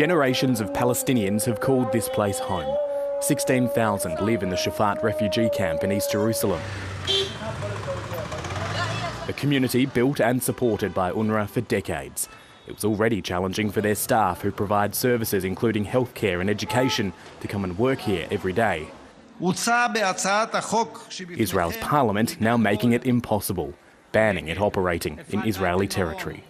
Generations of Palestinians have called this place home. 16,000 live in the Shafat refugee camp in East Jerusalem. A community built and supported by UNRWA for decades. It was already challenging for their staff, who provide services including healthcare and education, to come and work here every day. Israel's parliament now making it impossible, banning it operating in Israeli territory.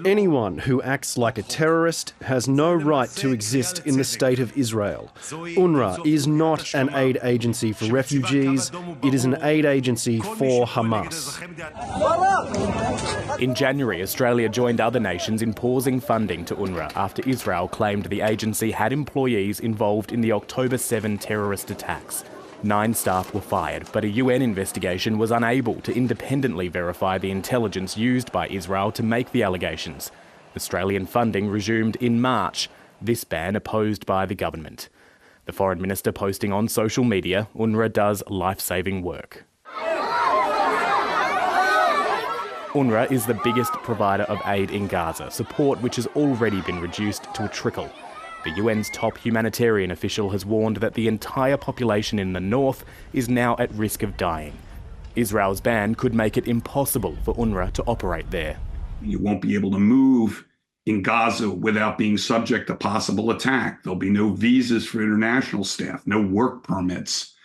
Anyone who acts like a terrorist has no right to exist in the state of Israel. UNRWA is not an aid agency for refugees, it is an aid agency for Hamas. In January, Australia joined other nations in pausing funding to UNRWA after Israel claimed the agency had employees involved in the October 7 terrorist attacks. 9 staff were fired, but a UN investigation was unable to independently verify the intelligence used by Israel to make the allegations. Australian funding resumed in March, this ban opposed by the government. The Foreign Minister posting on social media, UNRWA does life-saving work. UNRWA is the biggest provider of aid in Gaza, support which has already been reduced to a trickle. The UN's top humanitarian official has warned that the entire population in the north is now at risk of dying. Israel's ban could make it impossible for UNRWA to operate there. You won't be able to move in Gaza without being subject to possible attack. There'll be no visas for international staff, no work permits.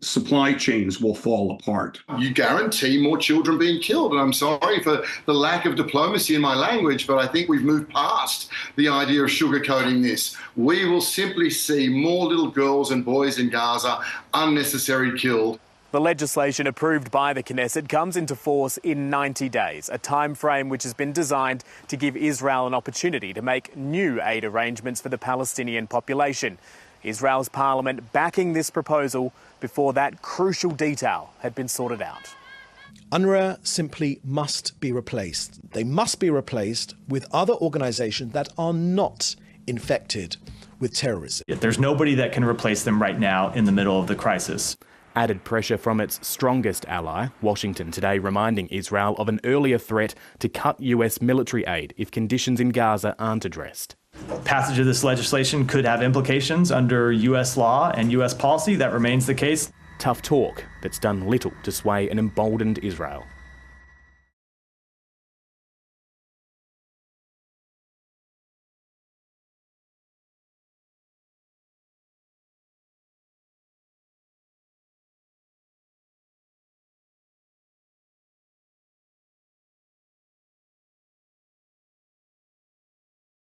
Supply chains will fall apart. You guarantee more children being killed. And I'm sorry for the lack of diplomacy in my language, but I think we've moved past the idea of sugarcoating this. We will simply see more little girls and boys in Gaza unnecessarily killed. The legislation approved by the Knesset comes into force in 90 days, a time frame which has been designed to give Israel an opportunity to make new aid arrangements for the Palestinian population. Israel's parliament backing this proposal before that crucial detail had been sorted out. UNRWA simply must be replaced. They must be replaced with other organisations that are not infected with terrorism. There's nobody that can replace them right now in the middle of the crisis. Added pressure from its strongest ally, Washington today reminding Israel of an earlier threat to cut US military aid if conditions in Gaza aren't addressed. Passage of this legislation could have implications under US law and US policy. That remains the case. Tough talk that's done little to sway an emboldened Israel.